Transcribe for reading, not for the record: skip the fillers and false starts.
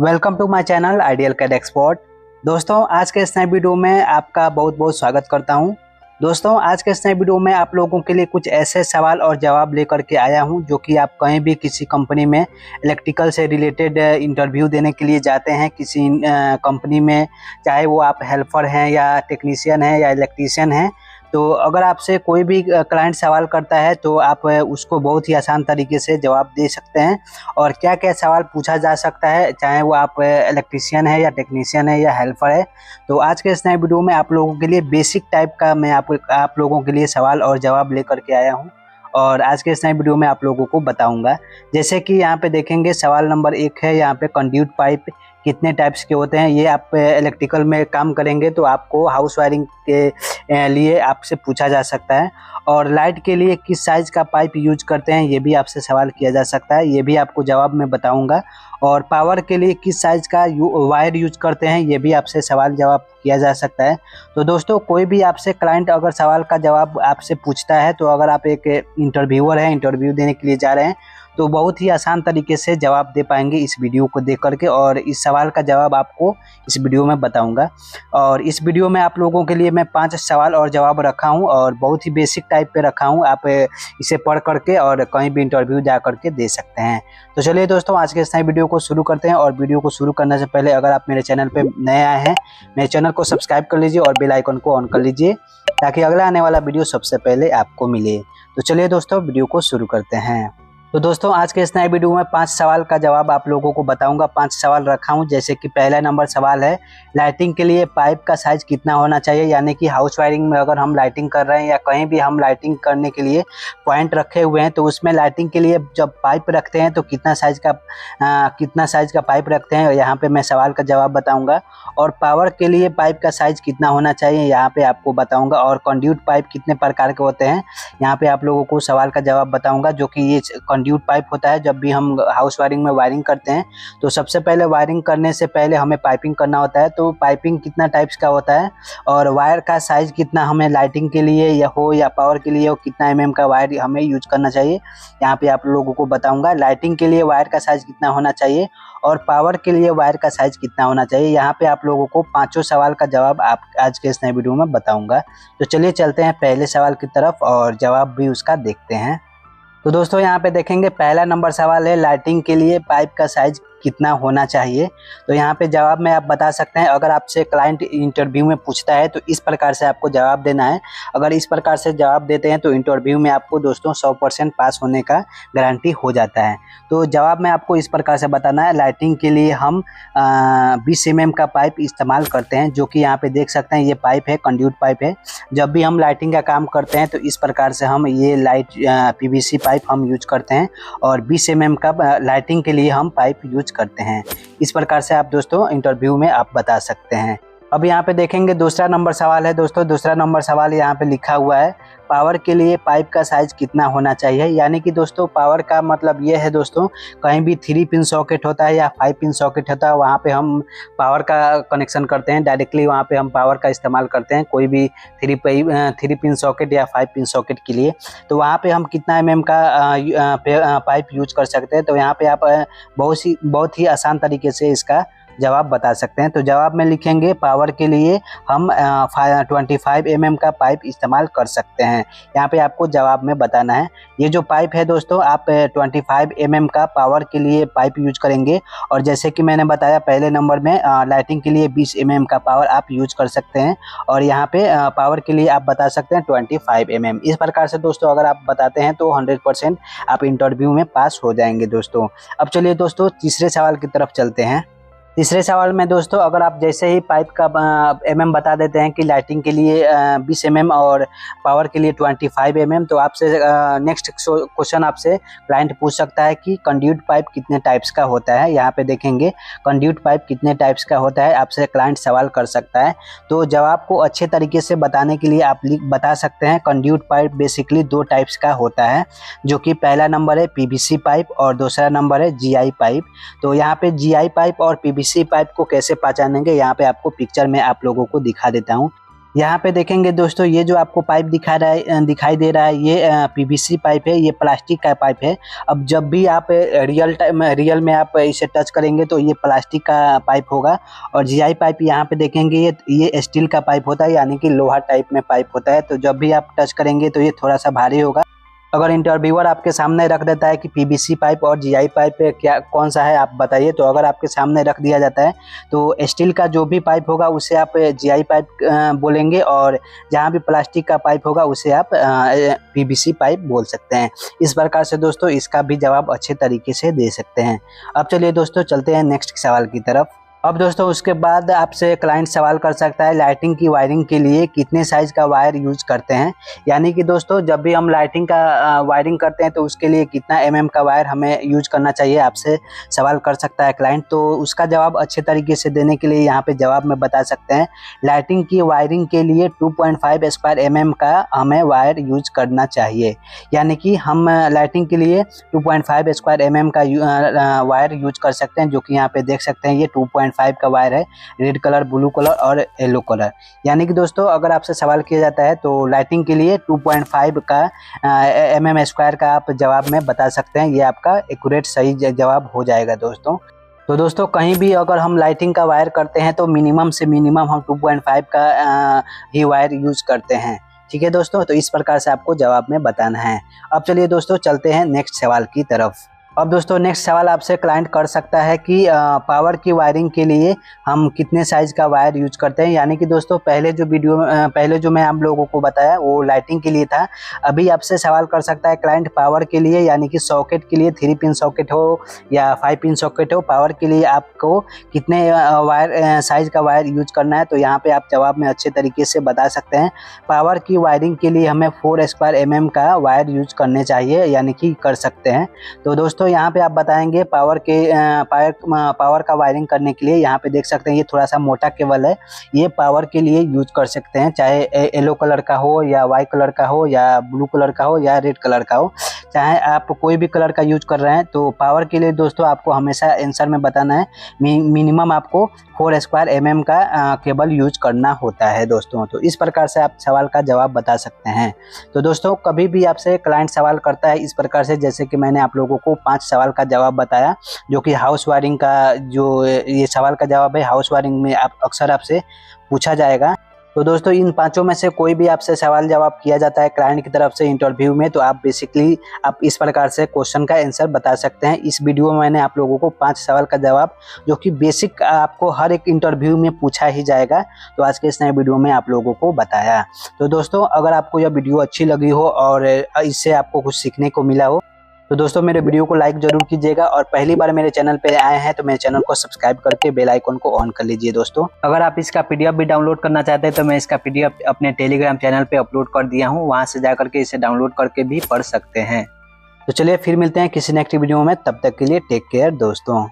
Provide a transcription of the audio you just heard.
Welcome to my channel Ideal CAD Expert. दोस्तों, आज के इस नए वीडियो में आपका बहुत बहुत स्वागत करता हूं। दोस्तों, आज के इस नए वीडियो में आप लोगों के लिए कुछ ऐसे सवाल और जवाब लेकर के आया हूं जो कि आप कहीं भी किसी कंपनी में इलेक्ट्रिकल से रिलेटेड इंटरव्यू देने के लिए जाते हैं किसी कंपनी में, चाहे वो आप हेल्पर हैं या टेक्नीशियन हैं या इलेक्ट्रीशियन हैं। तो अगर आपसे कोई भी क्लाइंट सवाल करता है तो आप उसको बहुत ही आसान तरीके से जवाब दे सकते हैं। और क्या क्या सवाल पूछा जा सकता है, चाहे वो आप इलेक्ट्रीशियन है या टेक्नीशियन है या हेल्पर है। तो आज के इस नए वीडियो में आप लोगों के लिए बेसिक टाइप का मैं आप लोगों के लिए सवाल और जवाब लेकर के आया हूं। और आज के इस नए वीडियो में आप लोगों को बताऊंगा, जैसे कि यहाँ पे देखेंगे सवाल नंबर 1 है, यहाँ पे कंड्यूट पाइप कितने टाइप्स के होते हैं। ये आप इलेक्ट्रिकल में काम करेंगे तो आपको हाउस वायरिंग के लिए आपसे पूछा जा सकता है। और लाइट के लिए किस साइज का पाइप यूज करते हैं, ये भी आपसे सवाल किया जा सकता है, ये भी आपको जवाब में बताऊंगा। और पावर के लिए किस साइज का वायर यूज करते हैं, ये भी आपसे सवाल जवाब किया जा सकता है। तो दोस्तों, कोई भी आपसे क्लाइंट अगर सवाल का जवाब आपसे पूछता है, तो अगर आप एक इंटरव्यूअर हैं, इंटरव्यू देने के लिए जा रहे हैं, तो बहुत ही आसान तरीके से जवाब दे पाएंगे इस वीडियो को देख करके। और इस सवाल का जवाब आपको इस वीडियो में बताऊंगा। और इस वीडियो में आप लोगों के लिए मैं 5 सवाल और जवाब रखा हूं और बहुत ही बेसिक टाइप पे रखा हूं। आप इसे पढ़ करके और कहीं भी इंटरव्यू जा करके दे सकते हैं। तो चलिए दोस्तों, आज के इस नए वीडियो को शुरू करते हैं। और वीडियो को शुरू करने से पहले अगर आप मेरे चैनल पे नए आए हैं, मेरे चैनल को सब्सक्राइब कर लीजिए और बेल आइकन को ऑन कर लीजिए ताकि अगला आने वाला वीडियो सबसे पहले आपको मिले। तो चलिए दोस्तों, वीडियो को शुरू करते हैं। तो दोस्तों, आज के इस नए वीडियो में 5 सवाल का जवाब आप लोगों को बताऊंगा। 5 सवाल रखा हूं। जैसे कि पहला नंबर सवाल है, लाइटिंग के लिए पाइप का साइज कितना होना चाहिए। यानी कि हाउस वायरिंग में अगर हम लाइटिंग कर रहे हैं या कहीं भी हम लाइटिंग करने के लिए पॉइंट रखे हुए हैं, तो उसमें लाइटिंग के लिए जब पाइप रखते हैं तो कितना साइज का पाइप रखते हैं, यहाँ पे मैं सवाल का जवाब बताऊंगा। और पावर के लिए पाइप का साइज कितना होना चाहिए, यहाँ पे आपको बताऊंगा। और कंड्यूट पाइप कितने प्रकार के होते हैं, यहाँ पे आप लोगों को सवाल का जवाब बताऊंगा। जो कि ये कंड्यूट पाइप होता है, जब भी हम हाउस वायरिंग में वायरिंग करते हैं तो सबसे पहले वायरिंग करने से पहले हमें पाइपिंग करना होता है। तो पाइपिंग कितना टाइप्स का होता है और वायर का साइज कितना हमें लाइटिंग के लिए या पावर के लिए कितना mm का वायर हमें यूज करना चाहिए, यहाँ पे आप लोगों को बताऊंगा। लाइटिंग के लिए वायर का साइज कितना होना चाहिए और पावर के लिए वायर का साइज कितना होना चाहिए, यहाँ पे आप लोगों को 5 सवाल का जवाब आप आज के इस नए वीडियो में बताऊंगा। तो चलिए चलते हैं पहले सवाल की तरफ और जवाब भी उसका देखते हैं। तो दोस्तों, यहाँ पे देखेंगे पहला नंबर सवाल है, लाइटिंग के लिए पाइप का साइज कितना होना चाहिए। तो यहाँ पे जवाब में आप बता सकते हैं, अगर आपसे क्लाइंट इंटरव्यू में पूछता है तो इस प्रकार से आपको जवाब देना है। अगर इस प्रकार से जवाब देते हैं तो इंटरव्यू में आपको दोस्तों 100% पास होने का गारंटी हो जाता है। तो जवाब में आपको इस प्रकार से बताना है, लाइटिंग के लिए हम 20 mm का पाइप इस्तेमाल करते हैं। जो कि यहाँ पे देख सकते हैं, ये पाइप है, कंड्यूट पाइप है। जब भी हम लाइटिंग का काम करते हैं तो इस प्रकार से हम ये PVC पाइप हम यूज करते हैं। और 20 mm का लाइटिंग के लिए हम पाइप यूज करते हैं। इस प्रकार से आप दोस्तों इंटरव्यू में आप बता सकते हैं। अब यहाँ पे देखेंगे दूसरा नंबर सवाल है। दोस्तों, दूसरा नंबर सवाल यहाँ पे लिखा हुआ है, पावर के लिए पाइप का साइज कितना होना चाहिए। यानी कि दोस्तों, पावर का मतलब ये है दोस्तों, कहीं भी 3 पिन सॉकेट होता है या 5 पिन सॉकेट होता है, वहाँ पे हम पावर का कनेक्शन करते हैं डायरेक्टली, वहाँ पे हम पावर का इस्तेमाल करते हैं कोई भी 3 पिन सॉकेट या 5 पिन सॉकेट के लिए। तो वहाँ पे हम कितना mm का पाइप यूज कर सकते हैं। तो यहाँ पे आप बहुत ही आसान तरीके से इसका जवाब बता सकते हैं। तो जवाब में लिखेंगे, पावर के लिए हम 25 mm का पाइप इस्तेमाल कर सकते हैं। यहाँ पे आपको जवाब में बताना है। ये जो पाइप है दोस्तों, आप 25 mm का पावर के लिए पाइप यूज करेंगे। और जैसे कि मैंने बताया पहले नंबर में, लाइटिंग के लिए 20 mm का पावर आप यूज कर सकते हैं। और यहाँ पे पावर के लिए आप बता सकते हैं 25 mm। इस प्रकार से दोस्तों अगर आप बताते हैं तो 100% आप इंटरव्यू में पास हो जाएंगे दोस्तों। अब चलिए दोस्तों, तीसरे सवाल की तरफ चलते हैं। तीसरे सवाल में दोस्तों, अगर आप जैसे ही पाइप का mm बता देते हैं कि लाइटिंग के लिए 20 mm और पावर के लिए 25 mm, तो आपसे नेक्स्ट क्वेश्चन आपसे क्लाइंट पूछ सकता है कि कंड्यूट पाइप कितने टाइप्स का होता है। यहाँ पे देखेंगे कंड्यूट पाइप कितने टाइप्स का होता है, आपसे क्लाइंट सवाल कर सकता है। तो जवाब को अच्छे तरीके से बताने के लिए आप बता सकते हैं, कंड्यूट पाइप बेसिकली 2 टाइप्स का होता है। जो कि पहला नंबर है PVC पाइप और दूसरा नंबर है GI पाइप। तो यहाँ पे GI पाइप और PVC पाइप को कैसे पहचानेंगे, यहाँ पे आपको पिक्चर में आप लोगों को दिखा देता हूँ। यहाँ पे देखेंगे दोस्तों, ये जो आपको पाइप दिखाई दे रहा है, ये पीवीसी पाइप है, ये प्लास्टिक का पाइप है। अब जब भी आप रियल में आप इसे टच करेंगे तो ये प्लास्टिक का पाइप होगा, और जीआई पाइप यहाँ पे देखेंगे ये स्टील का पाइप होता है, यानी कि लोहा टाइप में पाइप होता है। तो जब भी आप टच करेंगे तो ये थोड़ा सा भारी होगा। अगर इंटरव्यूअर आपके सामने रख देता है कि पीवीसी पाइप और जीआई पाइप क्या कौन सा है आप बताइए, तो अगर आपके सामने रख दिया जाता है तो स्टील का जो भी पाइप होगा उसे आप जीआई पाइप बोलेंगे, और जहाँ भी प्लास्टिक का पाइप होगा उसे आप पीवीसी पाइप बोल सकते हैं। इस प्रकार से दोस्तों इसका भी जवाब अच्छे तरीके से दे सकते हैं। अब चलिए दोस्तों चलते हैं नेक्स्ट सवाल की तरफ। अब दोस्तों उसके बाद आपसे क्लाइंट सवाल कर सकता है लाइटिंग की वायरिंग के लिए कितने साइज का वायर यूज करते हैं। यानी कि दोस्तों जब भी हम लाइटिंग का वायरिंग करते हैं तो उसके लिए कितना एमएम का वायर हमें यूज करना चाहिए, आपसे सवाल कर सकता है क्लाइंट। तो उसका जवाब अच्छे तरीके से देने के लिए यहाँ पे जवाब में बता सकते हैं, लाइटिंग की वायरिंग के लिए 2.5 स्क्वायर एमएम का हमें वायर यूज करना चाहिए। यानी कि हम लाइटिंग के लिए 2.5 स्क्वायर एमएम का वायर यूज कर सकते हैं, जो कि यहाँ पे देख सकते हैं ये 2.5 का वायर है, रेड कलर, ब्लू कलर और येलो कलर। यानी कि दोस्तों अगर आपसे सवाल किया जाता है तो लाइटिंग के लिए 2.5 का एमएम स्क्वायर का आप जवाब में बता सकते हैं, ये आपका एक्यूरेट सही जवाब हो जाएगा दोस्तों। तो दोस्तों कहीं भी अगर हम लाइटिंग का वायर करते हैं तो मिनिमम से मिनिमम हम 2.5 का ही वायर यूज करते हैं। ठीक है दोस्तों, तो इस प्रकार से आपको जवाब में बताना है। अब चलिए दोस्तों चलते हैं नेक्स्ट सवाल की तरफ। अब दोस्तों नेक्स्ट सवाल आपसे क्लाइंट कर सकता है कि पावर की वायरिंग के लिए हम कितने साइज का वायर यूज करते हैं। यानी कि दोस्तों पहले जो मैं आप लोगों को बताया वो लाइटिंग के लिए था। अभी आपसे सवाल कर सकता है क्लाइंट पावर के लिए, यानी कि सॉकेट के लिए 3 पिन सॉकेट हो या 5 पिन सॉकेट हो, पावर के लिए आपको कितने वायर साइज का वायर यूज करना है। तो यहाँ पे आप जवाब में अच्छे तरीके से बता सकते हैं, पावर की वायरिंग के लिए हमें 4 स्क्वायर एमएम का वायर यूज करने चाहिए, यानी कि कर सकते हैं। तो दोस्तों यहाँ पे आप बताएंगे पावर का वायरिंग करने के लिए, यहाँ पे देख सकते हैं ये थोड़ा सा मोटा केबल है, ये पावर के लिए यूज कर सकते हैं, चाहे येलो कलर का हो या वाइट कलर का हो या ब्लू कलर का हो या रेड कलर का हो, चाहे आप कोई भी कलर का यूज कर रहे हैं। तो पावर के लिए दोस्तों आपको हमेशा आंसर में बताना है मिनिमम आपको 4 स्क्वायर एमएम का केबल यूज करना होता है दोस्तों। तो इस प्रकार से आप सवाल का जवाब बता सकते हैं। तो दोस्तों कभी भी आपसे क्लाइंट सवाल करता है इस प्रकार से, जैसे कि मैंने आप लोगों को 5 सवाल का जवाब बताया, जो कि हाउस वायरिंग का जो ये सवाल का जवाब है, हाउस वायरिंग में अक्सर आपसे पूछा जाएगा। तो दोस्तों इन पांचों में से कोई भी आपसे सवाल जवाब किया जाता है क्लाइंट की तरफ से इंटरव्यू में, तो आप बेसिकली आप इस प्रकार से क्वेश्चन का आंसर बता सकते हैं। इस वीडियो में मैंने आप लोगों को 5 सवाल का जवाब, जो कि बेसिक आपको हर एक इंटरव्यू में पूछा ही जाएगा, तो आज के इस नए वीडियो में आप लोगों को बताया। तो दोस्तों अगर आपको यह वीडियो अच्छी लगी हो और इससे आपको कुछ सीखने को मिला हो तो दोस्तों मेरे वीडियो को लाइक जरूर कीजिएगा, और पहली बार मेरे चैनल पे आए हैं तो मेरे चैनल को सब्सक्राइब करके बेल आइकन को ऑन कर लीजिए दोस्तों। अगर आप इसका पीडीएफ भी डाउनलोड करना चाहते हैं तो मैं इसका पीडीएफ अपने टेलीग्राम चैनल पे अपलोड कर दिया हूँ, वहां से जाकर के इसे डाउनलोड करके भी पढ़ सकते हैं। तो चलिए फिर मिलते हैं किसी नेक्स्ट वीडियो में, तब तक के लिए टेक केयर दोस्तों।